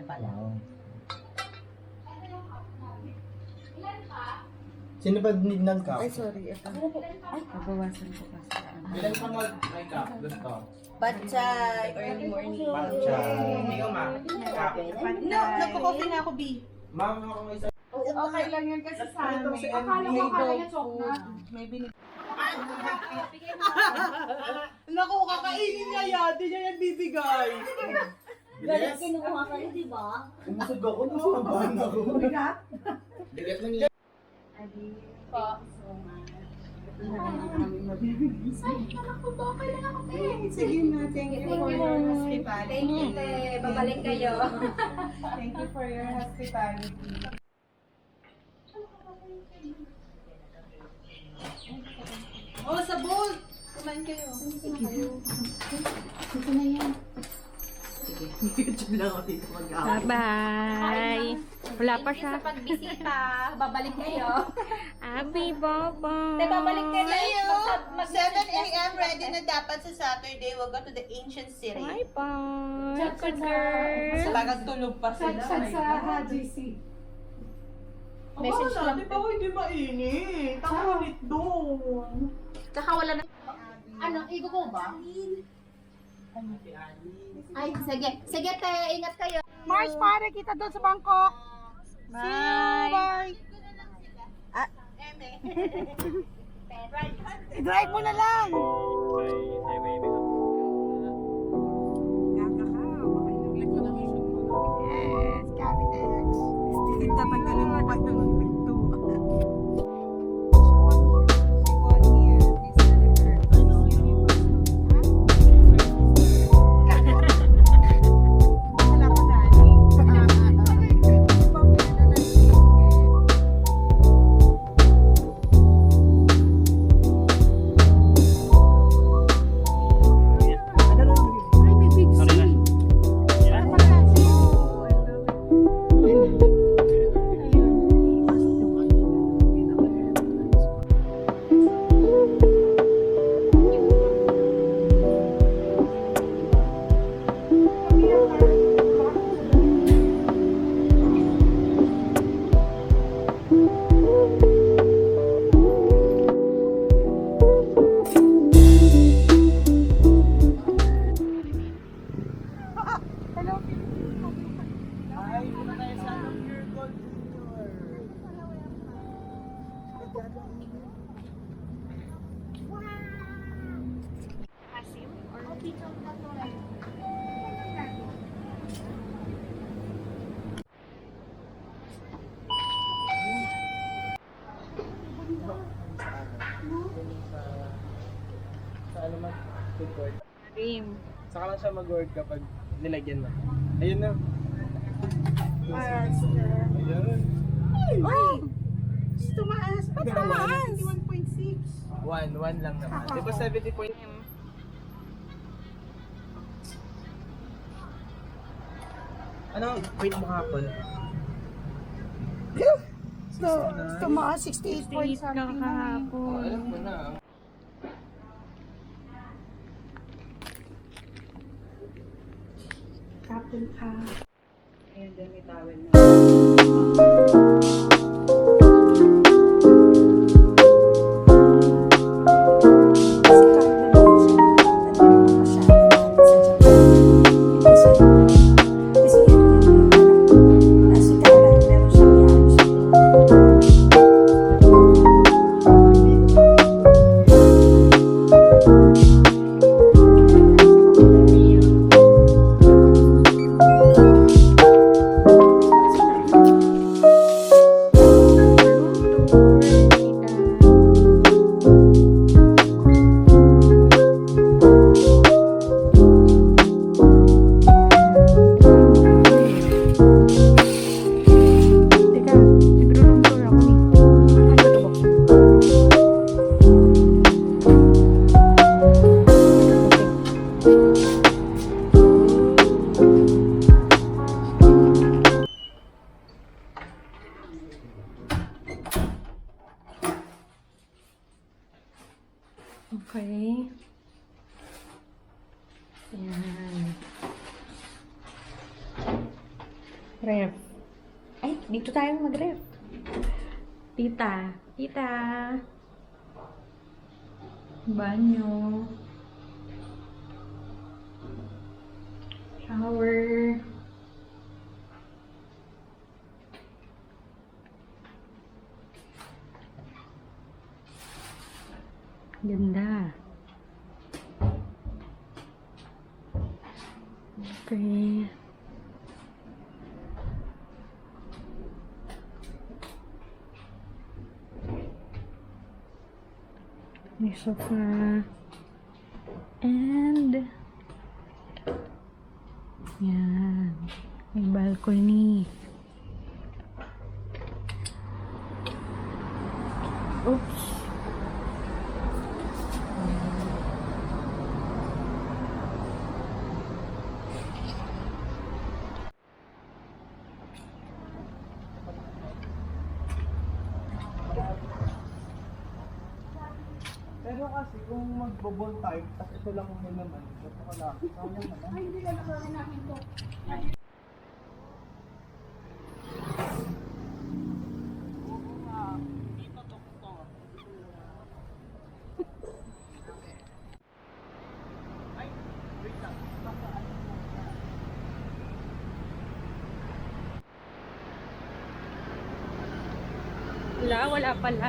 pala. Wow. Sino ba nignal ka? Ay, sorry. Ito. Ay, nabawasan ko pa sa ano. Ilan pa mag-make up? Gusto. Batchay, early morning. Patsa. Hindi ka ma. No, nagko-coffee na ako, B. Ma'am, ako may isa. Okay lang yan kasi sa amin. Akala ko kaya chok na. May binig. Naku, kakainin niya yan. Di niya yan bibigay. Galit kinukuha kayo, di ba? Umusog ako, nasumabahan ako. Bigat? Bigat na niya. Adi, po. So much. Sige na, thank you for your hospitality. Thank you, te. Babalik kayo. Thank you for your hospitality. Oh, sabon! Kumain kayo. Ito na yan. Sige, YouTube lang ako dito mag-aaway. Bye-bye. Wala pa siya. Sa pagbisita, babalik kayo. Abi, baba. Te, babalik kayo. 7 a.m. ready na dapat sa Saturday. We'll go to the ancient city. Bye-bye. Chat Good sa- girl. Parang tulog pa sila. GC. Message lang. Di ba hindi mainit? Ang init doon. Tsaka wala na. Ano, igo ko ba? Ay, sige. Sige, te. Ingat kayo. Mars, pare, kita doon sa Bangkok. Bye! I-drive mo na lang. Yes, Capitex. Dapat ka lang mo pa ng pinto. Wala ko na. Ay, may big C. Ay, muna tayo sa Pure Gold Junior. Sa ano man, food court. Dream. Saka lang siya mag-work kapag nilagyan mo. Ayun na. Ayun. Ay! Tumaas. Ba't tumaas? 1.6. One lang naman. Di ba 70 point? Ano? Wait mo hapon. So, tumaas 68 point Street ka something. Oh, kahapon. alam ko na. Kapon ka. Ayun, din may towel na. Okay. Yan. Ref. Ay, dito tayo mag-ref. Tita. Tita. Banyo. Shower. Ganda. Okay. May sofa. And yan. May balcony. Oops. Pero kasi kung magbobon tayo, tapos ito lang mo naman, ito ka lang. Sayang naman. Ay, hindi lang nakuha namin to. Wala pala.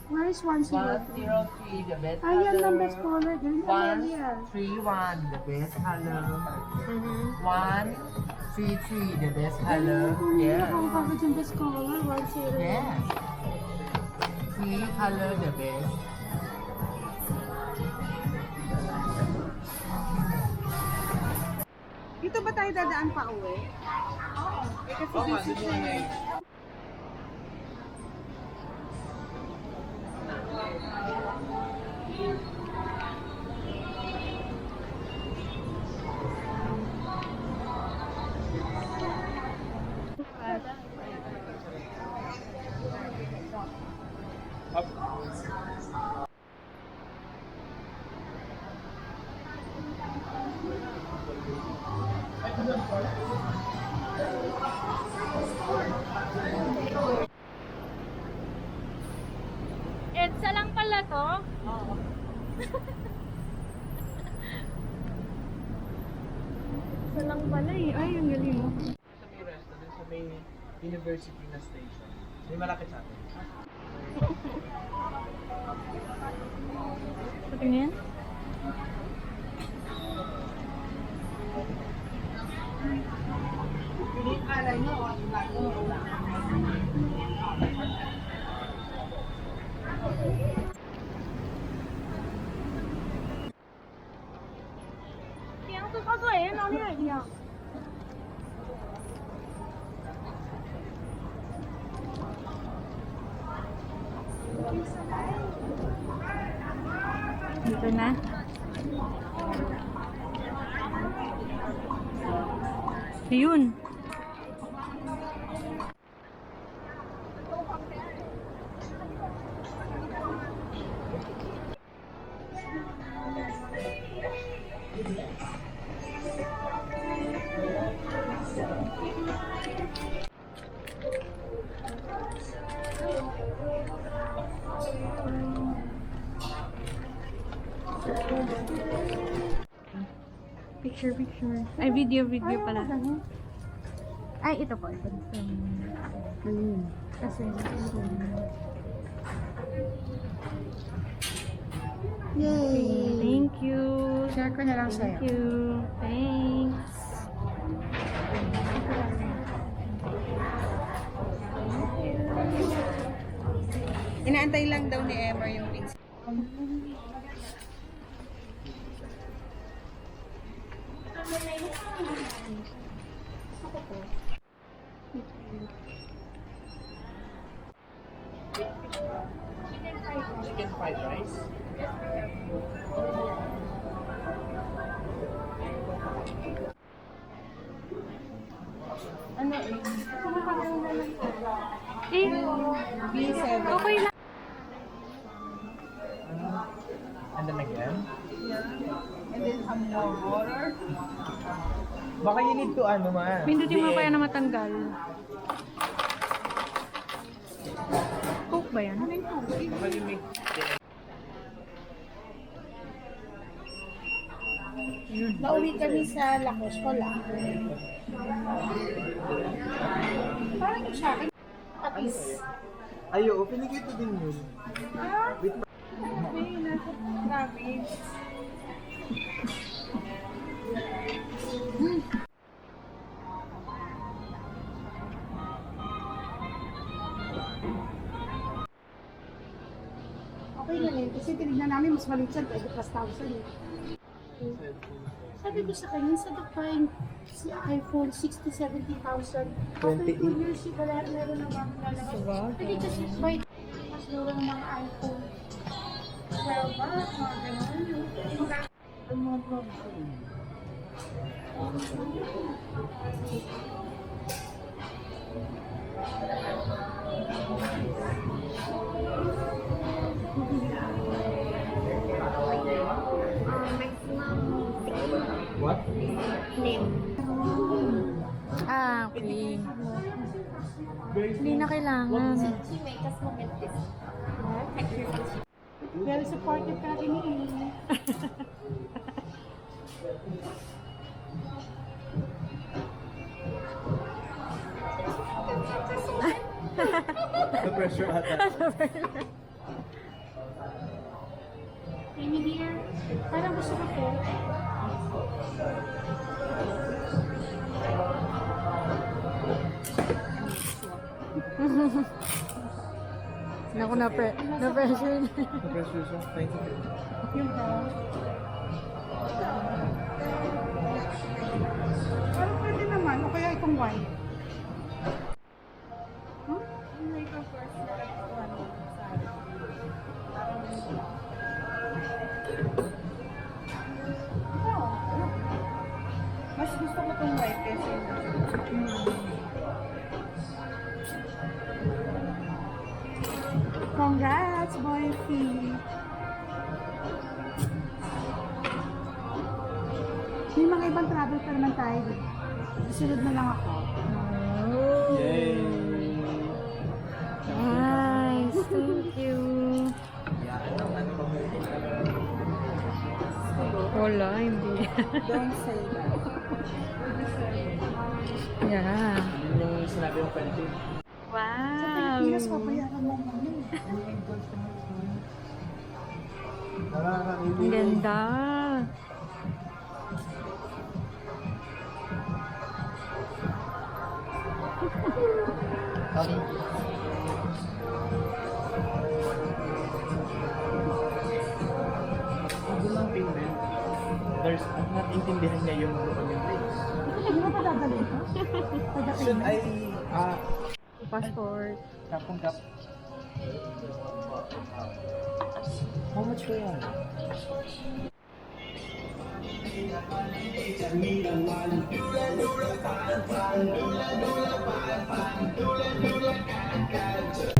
Where is 103? 103, the best Ayan lang, color. best color. Ganun lang yan. 131, the best color. 133, the best color. Yeah. Nakakapagod yung best color. 103. Yes. 3 color, the best. Dito ba tayo dadaan pa uwi? Oo. Kasi busy siya eh. EDSA lang pala to? Oo. EDSA lang pala eh. Ay, ang galing mo. Sa may restaurant, sa may university na station. May malapit sa atin. Patingin? Yang tu kau tu eh, nak ni dia. Ayun. Picture. Ay, video pala. Ay, ito po. Ito. Kasi, Yay! thank you. Share ko na lang sa'yo. Thank you. Thanks. Inaantay lang daw ni Emma yung pins. Chicken fried rice. Eh, B7. okay lang. And then again. And then some more water. Baka you need to ano ma. Pindutin mo pa yan na matanggal. Coke ba yan? Baka you make Nauwi kami sa Lacos ko lang. Parang yung sa akin. Tapis. Ayo, pinigay ko din yun. May nasa grabe. Okay na rin. Kasi tinignan namin mas maliit siya. 20,000 eh. Sabi ko sa kanya, sa Dubai, si iPhone 60-70,000. After 2 years, wala meron na mga lalaki. Pwede kasi buy mas mura ng mga iPhone. 12 ba? Mga ganun. Ang mga vlog ko. What? Ah, okay. Hindi na kailangan. Very supportive ka rin eh. The pressure ata. Amy dear, parang gusto ko po. Naku, na-pressure na. The pressure siya. Thank you. Yung ba? Parang pwede naman. O kaya itong white. Huh? Mas gusto ko itong white kasi Congrats, boyfriend! May mga ibang travel pa naman tayo. Sunod na lang ako. Yay! Nice. Thank you. Wala, hindi. Don't say that. Yeah. Yun yung sinabi mo pwede. Wow. Pilipinas, papayaran mo naman. Ang ganda. Hindi lang payment. There's, ang natintindihan niya yung documentary. Hindi mo pa dadalhin ko? Should I, Passport. kapong kap? How much ba yan? Thank you.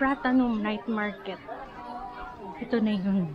Pratanum Night Market. Ito na yun.